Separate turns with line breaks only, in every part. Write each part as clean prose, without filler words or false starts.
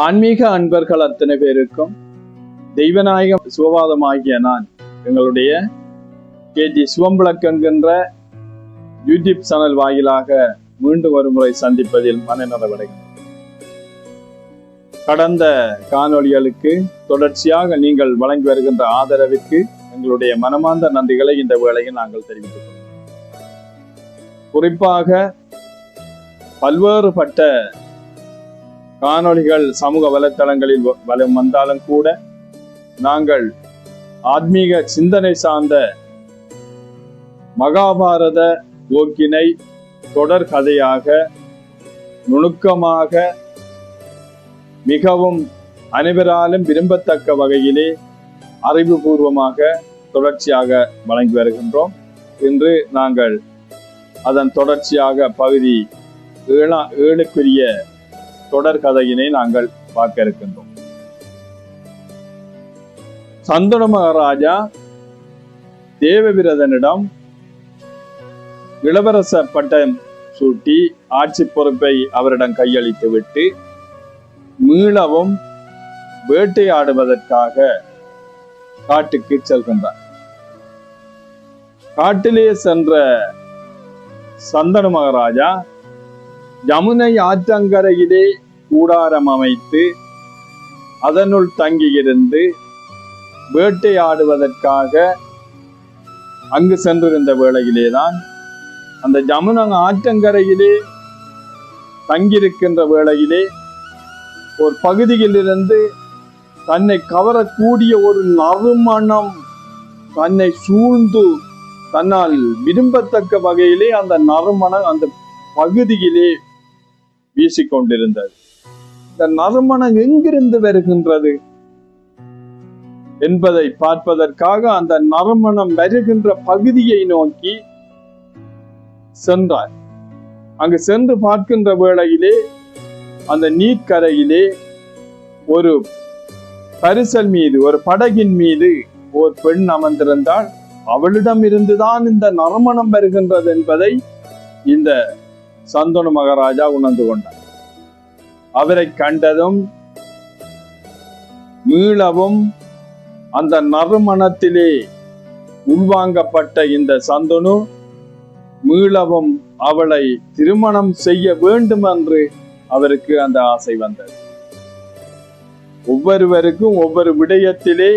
ஆன்மீக அன்பர்கள் அத்தனை பேருக்கும் தெய்வநாயக சிவபாதமாகிய நான் எங்களுடைய கேஜி சிவம்பிளக் என்கின்ற யூடியூப் சேனல் வாயிலாக மீண்டும் ஒரு முறை சந்திப்பதில் மனநிறைவடைகின்றோம். கடந்த காணொளிகளுக்கு தொடர்ச்சியாக நீங்கள் வழங்கி வருகின்ற ஆதரவிற்கு எங்களுடைய மனமார்ந்த நன்றிகளை இந்த வேளையில் நாங்கள் தெரிவித்துக் கொள்கிறோம். குறிப்பாக பல்வேறுபட்ட காணொளிகள் சமூக வலைத்தளங்களில் வலம் வந்தாலும் கூட நாங்கள் ஆத்மீக சிந்தனை சார்ந்த மகாபாரத போக்கினை தொடர் கதையாக நுணுக்கமாக மிகவும் அனைவராலும் விரும்பத்தக்க வகையிலே அறிவுபூர்வமாக தொடர்ச்சியாக வழங்கி வருகின்றோம். இன்று நாங்கள் அதன் தொடர்ச்சியாக பகுதி 7க்குரிய தொடர் கதையினை நாங்கள் பார்க்க இருக்கின்றோம். சந்தனு மகாராஜா தேவவிரதனிடம் இளவரச பட்டம் சூட்டி ஆட்சி பொறுப்பை அவரிடம் கையளித்து விட்டு மீளவும் வேட்டையாடுவதற்காக காட்டுக்கு செல்கின்றார். காட்டிலே சென்ற சந்தனு மகாராஜா யமுனை ஆற்றங்கரையிலே கூடாரம் அமைத்து அதனுள் தங்கியிருந்து வேட்டையாடுவதற்காக அங்கு சென்றிருந்த வேளையிலேதான் அந்த யமுனை ஆற்றங்கரையிலே தங்கியிருக்கின்ற வேளையிலே ஒரு பகுதியிலிருந்து தன்னை கவரக்கூடிய ஒரு நறுமணம் தன்னை சூழ்ந்து தன்னால் விரும்பத்தக்க வகையிலே அந்த நறுமணம் அந்த பகுதியிலே வீசிக்கொண்டிருந்தது. இந்த நறுமணம் எங்கிருந்து வருகின்றது என்பதை பார்ப்பதற்காக அந்த நறுமணம் வருகின்ற பகுதியை நோக்கி சென்றார். அங்கு சென்று பார்க்கின்ற வேளையிலே அந்த நீர்க்கரையிலே ஒரு பரிசல் மீது ஒரு படகின் மீது ஒரு பெண் அமர்ந்திருந்தால் அவளிடம் இருந்துதான் இந்த நறுமணம் வருகின்றது என்பதை இந்த சந்தனு மகாராஜா உணர்ந்து கொண்டார். அவரை கண்டதும் மீளவும் அந்த நறுமணத்திலே உள்வாங்கப்பட்ட இந்த சந்தனு மீளவும் அவளை திருமணம் செய்ய வேண்டும் என்று அவருக்கு அந்த ஆசை வந்தது. ஒவ்வொருவருக்கும் ஒவ்வொரு விடயத்திலே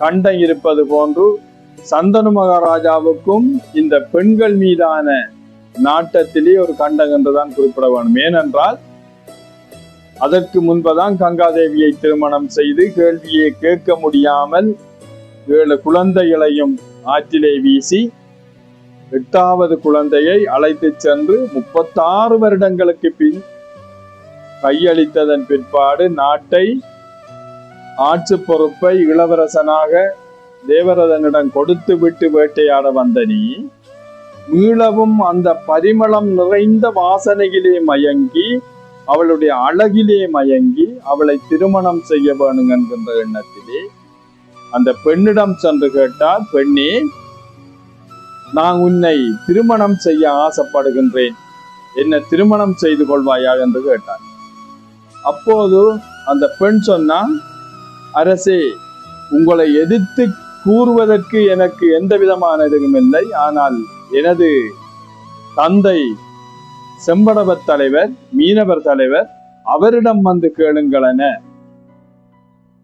கண்டம் இருப்பது போன்று சந்தனு மகாராஜாவுக்கும் இந்த பெண்கள் மீதான நாட்டத்திலே ஒரு கண்டம் என்றுதான் குறிப்பிட வேண்டும். ஏனென்றால் அதற்கு முன்பதான் கங்காதேவியை திருமணம் செய்து கேள்வியை கேட்க முடியாமல் 7 குழந்தைகளையும் ஆற்றிலே வீசி 8வது குழந்தையை அழைத்து சென்று 36 வருடங்களுக்கு பின் கையளித்ததன் பிற்பாடு நாட்டை ஆட்சி பொறுப்பை இளவரசனாக தேவரதனிடம் கொடுத்து விட்டு வேட்டையாட வந்த நீ மீளவும் அந்த பரிமளம் நிறைந்த வாசனையிலே மயங்கி அவளுடைய அழகிலே மயங்கி அவளை திருமணம் செய்ய வேணும் என்கின்ற எண்ணத்திலே அந்த பெண்ணிடம் சென்று கேட்டால், பெண்ணே, நான் உன்னை திருமணம் செய்ய ஆசைப்படுகின்றேன், என்ன திருமணம் செய்து கொள்வாயா என்று கேட்டார். அப்போது அந்த பெண் சொன்னா, அரசே, உங்களை எதிர்த்து கூறுவதற்கு எனக்கு எந்த விதமான இதுவும் இல்லை. ஆனால் எனது தந்தை செம்படவர் தலைவர், மீனவர் தலைவர், அவரிடம் வந்து கேளுங்கள் என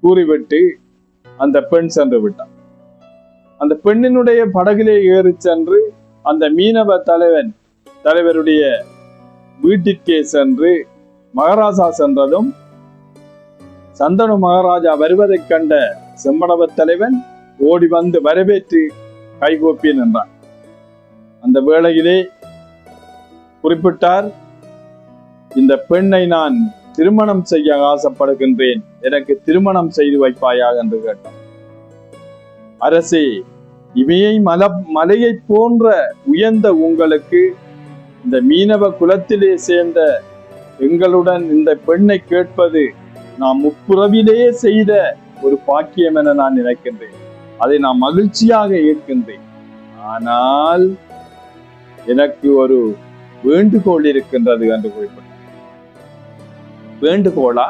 கூறிவிட்டு அந்த பெண் சென்று விட்டார். அந்த பெண்ணினுடைய படகிலே ஏறி சென்று அந்த மீனவ தலைவருடைய வீட்டிற்கே சென்று மகாராஜா சென்றதும் சந்தனு மகாராஜா வருவதைக் கண்ட செம்படவர் தலைவன் ஓடி வந்து வரவேற்று கைகோப்பி நின்றான். அந்த வேளையிலே குறிப்பிட்டார், இந்த பெண்ணை நான் திருமணம் செய்ய ஆசைப்படுகின்றேன், எனக்கு திருமணம் செய்து வைப்பாயா என்று கேட்டான். அரசே, இமையை மலையை போன்ற உயர்ந்த உங்களுக்கு இந்த மீனவ குலத்திலே சேர்ந்த எங்களுடன் இந்த பெண்ணை கேட்பது நாம் முப்புறவிலே செய்த ஒரு பாக்கியம் என நான் நினைக்கின்றேன். அதை நான் மகிழ்ச்சியாக ஏற்கின்றேன். ஆனால் எனக்கு ஒரு வேண்டுகோள் இருக்கின்றது என்று குறிப்பிட்டார். வேண்டுகோளா?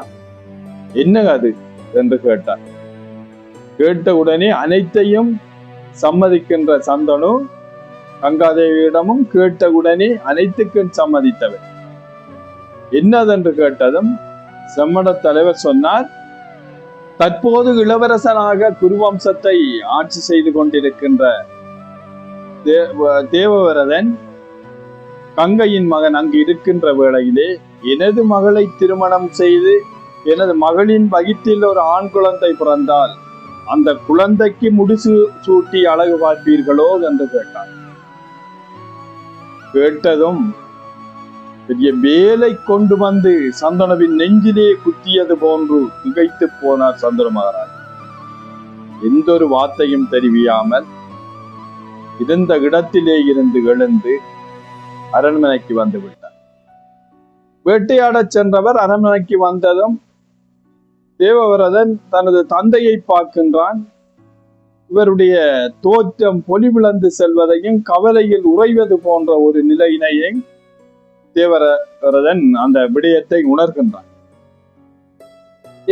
என்ன அது என்று கேட்டார். கேட்ட உடனே அனைத்தையும் சம்மதிக்கின்ற சந்தனு கங்காதேவியிடமும் கேட்ட உடனே அனைத்துக்கும் சம்மதித்தவர். என்னதென்று கேட்டதும் செம்மட தலைவர் சொன்னார், தற்போது இளவரசனாக குருவம்சத்தை ஆட்சி செய்து கொண்டிருக்கின்ற தேவவிரதன் கங்கையின் மகன் அங்கு இருக்கின்ற வேளையிலே எனது மகளை திருமணம் செய்து எனது மகளின் வயிற்றில் ஒரு ஆண் குழந்தை பிறந்தால் அந்த குழந்தைக்கு முடிசு சூட்டி அழகு பார்ப்பீர்களோ என்று கேட்டார். கேட்டதும் பெரிய வேலை கொண்டு வந்து சந்தனுவின் நெஞ்சிலே குத்தியது போன்று திகைத்து போனார் சந்தனு மகாராஜ். எந்த ஒரு வார்த்தையும் தெரிவியாமல் இருந்த இடத்திலே இருந்து எழுந்து அரண்மனைக்கு வந்து விட்டார். வேட்டையாடச் சென்றவர் அரண்மனைக்கு வந்ததும் தேவவிரதன் தனது தந்தையை பார்க்கின்றான். இவருடைய தோற்றம் பொலிவிழந்து செல்வதையும் கவலையில் உறைவது போன்ற ஒரு நிலையினையும் தேவவிரதன் அந்த விடயத்தை உணர்கின்றான்.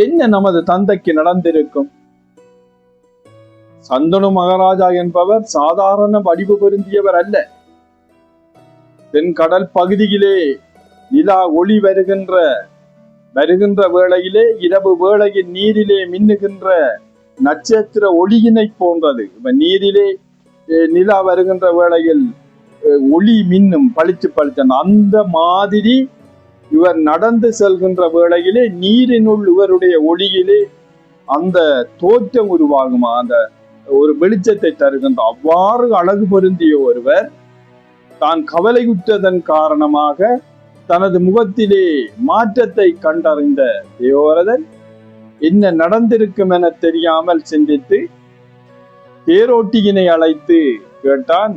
என்ன நமது தந்தைக்கு நடந்திருக்கும்? சந்தனு மகாராஜா என்பவர் சாதாரண வடிவு பொருந்தியவர் அல்ல. தென்கடல் பகுதியிலே நிலா ஒளி வருகின்ற வேளையிலே இரவு வேளையில் நீரிலே மின்னுகின்ற நட்சத்திர ஒளியினை போன்றது. நீரிலே நிலா வருகின்ற வேளையில் ஒளி மின்னும் பளிச்சு பளிச்சன், அந்த மாதிரி இவர் நடந்து செல்கின்ற வேளையிலே நீரினுள் இவருடைய ஒளியிலே அந்த தோற்றம் உருவாகுமா, அந்த ஒரு வெளிச்சத்தை தருகின்ற அவ்வாறு அழகு பொருந்திய ஒருவர் தான் கவலையுற்றதன் காரணமாக தனது முகத்திலே மாற்றத்தை கண்டறிந்த தேவவிரதன் என்ன நடந்திருக்கும் என தெரியாமல் சிந்தித்து தேரோட்டியினை அழைத்து கேட்டான்.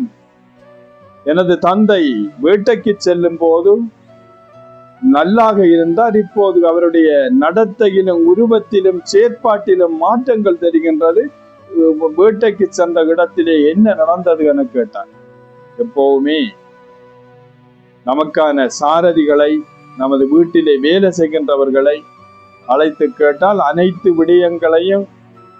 எனது தந்தை வேட்டைக்கு செல்லும் போது நல்லாக இருந்தார், இப்போது அவருடைய நடத்தையிலும் உருவத்திலும் செயற்பாட்டிலும் மாற்றங்கள் தெரிகின்றது. வேட்டைக்கு சென்ற இடத்திலே என்ன நடந்தது என கேட்டான். எப்பவுமே நமக்கான சாரதிகளை, நமது வீட்டிலே வேலை செய்கின்றவர்களை அழைத்து கேட்டால் அனைத்து விடயங்களையும்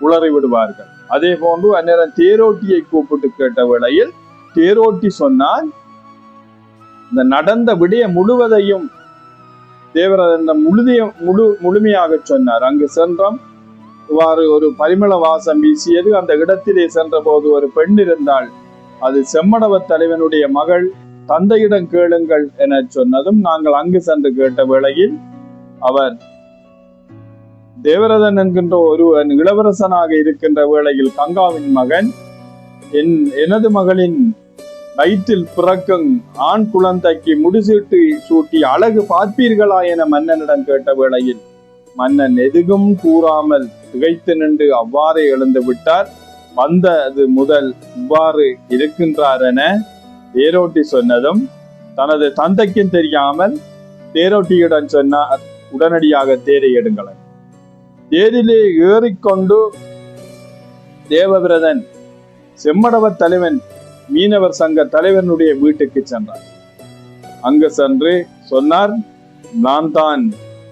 உளறி விடுவார்கள். அதே போன்று அந்நேரம் தேரோட்டியை கூப்பிட்டு கேட்ட வேளையில் தேரோட்டி சொன்னால் இந்த நடந்த விடயம் முழுவதையும் தேவரதன் முழுமையாக சொன்னார். அங்கு சென்றோம், இவ்வாறு ஒரு பரிமள வாசம் வீசியது. அந்த இடத்திலே சென்ற போது ஒரு பெண் இருந்தால், அது செம்மடவ தலைவனுடைய மகள், தந்தையிடம் கேளுங்கள் என சொன்னதும் நாங்கள் அங்கு சென்று கேட்ட வேளையில் அவர் தேவரதன் என்கின்ற ஒரு இளவரசனாக இருக்கின்ற வேளையில் கங்காவின் மகன் எனது மகளின் வயிற்றில் பிறக்கும் ஆண் குழந்தைக்கு முடிசூட்டி சூட்டி அழகு பார்ப்பீர்களா என மன்னனிடம் கேட்ட வேளையில் மன்னன் எதுவும் கூறாமல் திகைத்து நின்று அவ்வாறே எழுந்து விட்டார். வந்தது முதல் இவ்வாறு இருக்கின்றார் என தேரோட்டி சொன்னதும் தனது தந்தைக்கும் தெரியாமல் தேரோட்டியிடம் சொன்னார், உடனடியாக தேரை எடுங்கள். தேரிலே ஏறிக்கொண்டு தேவவிரதன் செம்மடவ தலைவன் மீனவர் சங்க தலைவனுடைய வீட்டுக்கு சென்றார். அங்கு சென்று சொன்னார், நான் தான்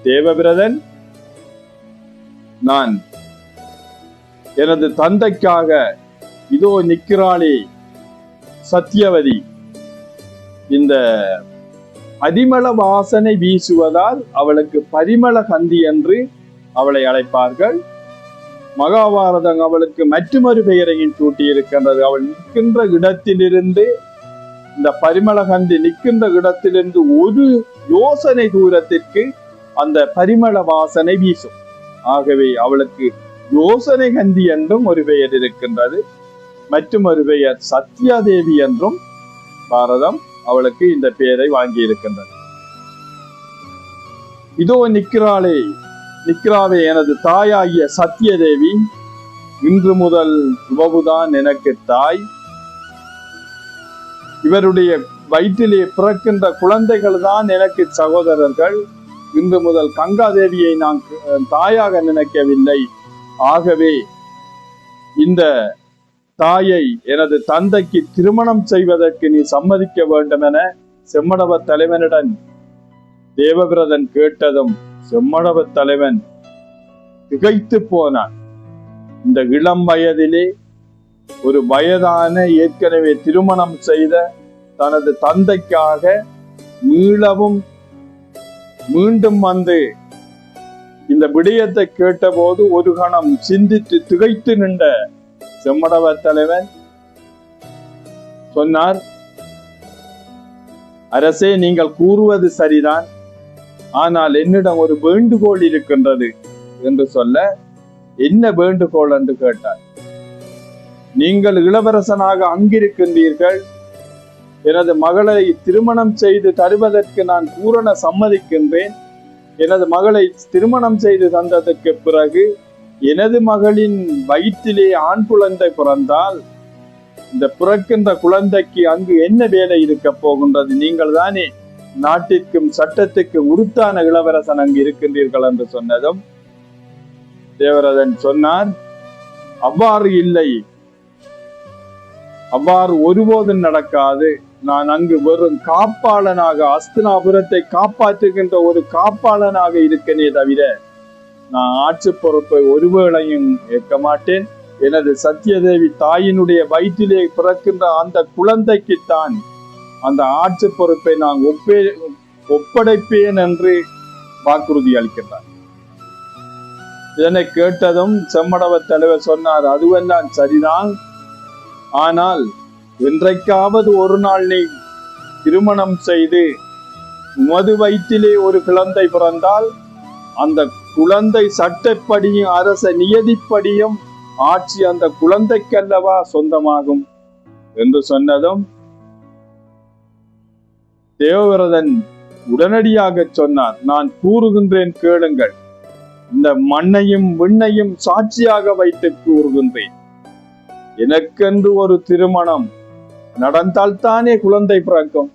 தேவவிரதன், நான் எனது தந்தைக்காக இதோ நிற்கிறாளே சத்தியவதி, இந்த பரிமள வாசனை வீசுவதால் அவளுக்கு பரிமள கந்தி என்று அவளை அழைப்பார்கள். மகாபாரதம் அவளுக்கு மற்றொரு பெயரையும் சூட்டி இருக்கின்றது. அவள் நிற்கின்ற இடத்திலிருந்து, இந்த பரிமள கந்தி நிற்கின்ற இடத்திலிருந்து ஒரு யோசனை தூரத்திற்கு அந்த பரிமள வாசனை வீசும். ஆகவே அவளுக்கு யோசனை கந்தி என்றும் ஒரு பெயர் இருக்கின்றது. மற்றும் ஒரு பெயர் சத்யாதேவி என்றும் பாரதம் அவளுக்கு இந்த பெயரை வாங்கி இருக்கின்றது. இதோ நிற்கிறாவே எனது தாயாகிய சத்யதேவி, இன்று முதல் இவவுதான் எனக்கு தாய். இவருடைய வயிற்றிலே பிறக்கின்ற குழந்தைகள் தான் எனக்கு சகோதரர்கள். இன்று முதல் கங்காதேவியை நான் தாயாக நினைக்கவில்லை. ஆகவே இந்த தாயை எனது தந்தைக்கு திருமணம் செய்வதற்கு நீ சம்மதிக்க வேண்டும் என செம்மடவ தலைவனிடம் தேவவிரதன் கேட்டதும் செம்மடவ தலைவன் திகைத்து போனான். இந்த இளம் வயதிலே ஒரு வயதான ஏற்கனவே திருமணம் செய்த தனது தந்தைக்காக மீண்டும் வந்து இந்த விடயத்தை கேட்டபோது ஒரு கணம் சிந்தித்து திகைத்து நின்ற செம்மடவ தலைவன் சொன்னார், அரசே, நீங்கள் கூறுவது சரிதான், ஆனால் என்னிடம் ஒரு வேண்டுகோள் இருக்கின்றது என்று சொல்ல, என்ன வேண்டுகோள் என்று கேட்டார். நீங்கள் இளவரசனாக அங்கிருக்கின்றீர்கள், எனது மகளை திருமணம் செய்து தருவதற்கு நான் பூரண சம்மதிக்கின்றேன். எனது மகளை திருமணம் செய்து தந்ததற்கு பிறகு எனது மகளின் வயிற்றிலே ஆண் குழந்தை பிறந்தால் இந்த பிறக்கின்ற குழந்தைக்கு அங்கு என்ன வேலை இருக்க போகின்றது? நீங்கள் தானே நாட்டிற்கும் சட்டத்துக்கு உறுத்தான இளவரசன் அங்கு இருக்கின்றீர்கள் என்று சொன்னதும் தேவரதன் சொன்னார், அவ்வாறு இல்லை, அவ்வாறு ஒருபோதும் நடக்காது. நான் அங்கு வெறும் காப்பாளனாக, அஸ்தினாபுரத்தை காப்பாற்றுகின்ற ஒரு காப்பாளனாக இருக்கனே தவிர நான் ஆட்சி பொறுப்பை ஒருவேளையும் ஏற்க மாட்டேன். எனது சத்தியதேவி தாயினுடைய வயிற்றிலே பிறக்கின்ற அந்த குழந்தைக்குத்தான் அந்த ஆட்சி பொறுப்பை நான் ஒப்படைப்பேன் என்று வாக்குறுதி அளிக்கின்றார். இதனை கேட்டதும் செம்மடவ தலைவர் சொன்னார், அதுவெல்லாம் சரிதான், ஆனால் என்றைக்காவது ஒரு நாள் நீ திருமணம் செய்து உமது வயிற்றிலே ஒரு குழந்தை பிறந்தால் அந்த குழந்தை சட்டப்படியும் அரச நியதிப்படியும் ஆட்சி அந்த குழந்தைக்கல்லவா சொந்தமாகும் என்று சொன்னதும் தேவவிரதன் உடனடியாக சொன்னார், நான் கூறுகின்றேன் கேளுங்கள், இந்த மண்ணையும் விண்ணையும் சாட்சியாக வைத்து கூறுகின்றேன். எனக்கென்று ஒரு திருமணம் நடந்தால் தானே குழந்தை பிறக்கும்.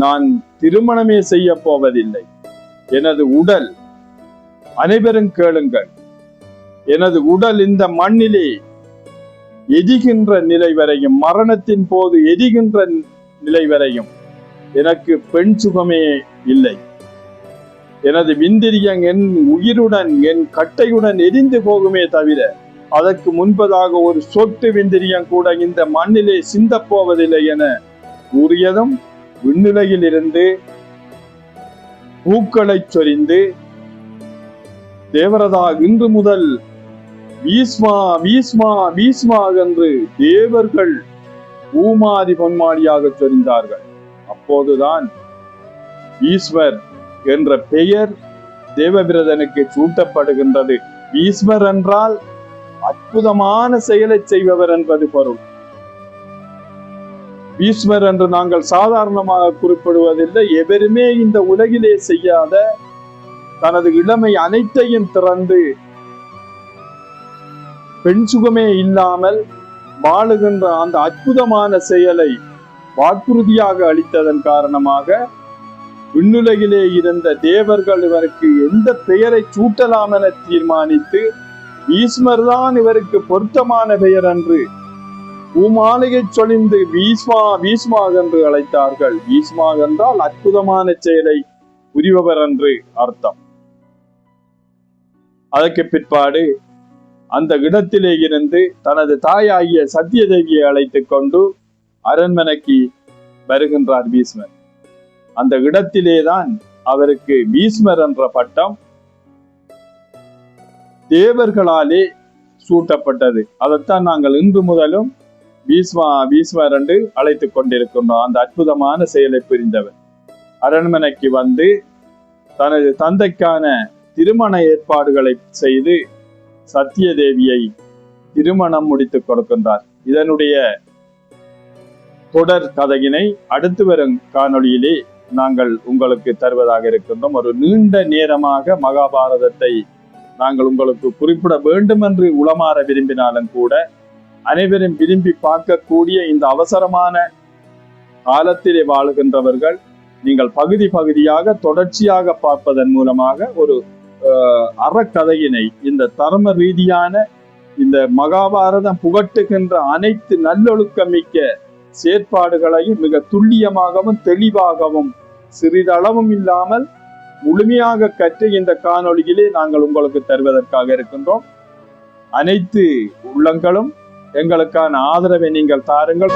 நான் திருமணமே செய்ய போவதில்லை. எனது உடல், அனைவரும் கேளுங்கள், எனது உடல் இந்த மண்ணிலே எரிகின்ற நிலை வரையும், மரணத்தின் போது எரிகின்ற நிலை வரையும் எனக்கு பெண் சுகமே இல்லை. எனது விந்திரியம் என் உயிருடன், என் கட்டையுடன் எரிந்து போகுமே தவிர அதற்கு முன்பதாக ஒரு சொட்டு விந்திரியம் கூட இந்த மண்ணிலே சிந்த போவதில்லை என கூறியதும் விண்ணுலகில் இருந்து பூக்களை சொரிந்து, தேவரதா, இன்று முதல் பீஷ்மா பீஷ்மா பீஷ்மா என்று தேவர்கள் பூமாதி பொன்மாடியாக சொரிந்தார்கள். அப்போதுதான் ஈஸ்வர் என்ற பெயர் தேவவிரதனுக்கு சூட்டப்படுகின்றது. ஈஸ்வர் என்றால் அற்புதமான செயலை செய்பவர் என்பது பொருள். ஈஸ்வர் என்று நாங்கள் சாதாரணமாக குறிப்பிடுவதில்லை. எவருமே இந்த உலகிலே செய்யாத தனது இளமை அனைத்தையும் திறந்து பெண் சுகமே இல்லாமல் வாழுகின்ற அந்த அற்புதமான செயலை வாக்குறுதியாக அளித்ததன் காரணமாக விண்ணுலகிலே இருந்த தேவர்கள் இவருக்கு எந்த பெயரை சூட்டலாம் என தீர்மானித்து ஈஸ்வர் தான் இவருக்கு பொருத்தமான பெயர் என்று பூமாலையை சொலிந்து பீஷ்மா பீஷ்மா என்று அழைத்தார்கள். பீஷ்மா என்றால் அற்புதமான செயலை புரிபவர் என்று அர்த்தம். அதற்கு பிற்பாடு அந்த இடத்திலே இருந்து தனது தாயாகிய சத்தியதேவியை அழைத்துக் கொண்டு அரண்மனைக்கு வருகின்றார் பீஷ்மர். அந்த இடத்திலேதான் அவருக்கு பீஷ்மர் என்ற பட்டம் தேவர்களாலே சூட்டப்பட்டது. அதைத்தான் நாங்கள் இன்று முதலும் பீஷ்மா பீஷ்மர் என்று அழைத்துக் கொண்டிருக்கின்றோம். அந்த அற்புதமான செயலை புரிந்தவர் அரண்மனைக்கு வந்து தனது தந்தைக்கான திருமண ஏற்பாடுகளை செய்து சத்தியதேவியை திருமணம் முடித்துக் கொடுக்கின்றார். இதனுடைய தொடர் கதையினை அடுத்து வரும் காணொளியிலே நாங்கள் உங்களுக்கு தருவதாக இருக்கின்றோம். ஒரு நீண்ட நேரமாக மகாபாரதத்தை நாங்கள் உங்களுக்கு குறிப்பிட வேண்டும் என்று உளமாற விரும்பினாலும் கூட அனைவரும் விரும்பி பார்க்கக்கூடிய இந்த அவசரமான காலத்திலே வாழுகின்றவர்கள் நீங்கள் பகுதி பகுதியாக தொடர்ச்சியாக பார்ப்பதன் மூலமாக ஒரு அறக்கதையினை, இந்த தர்ம ரீதியான இந்த மகாபாரதம் புகட்டுகின்ற அனைத்து நல்லொழுக்கமிக்க செயற்பாடுகளையும் மிக துல்லியமாகவும் தெளிவாகவும் சிறிதளவும் இல்லாமல் முழுமையாக கற்று இந்த காணொளியிலே நாங்கள் உங்களுக்கு தருவதற்காக இருக்கின்றோம். அனைத்து உள்ளங்களும் எங்களுக்கான ஆதரவை நீங்கள் தாருங்கள்.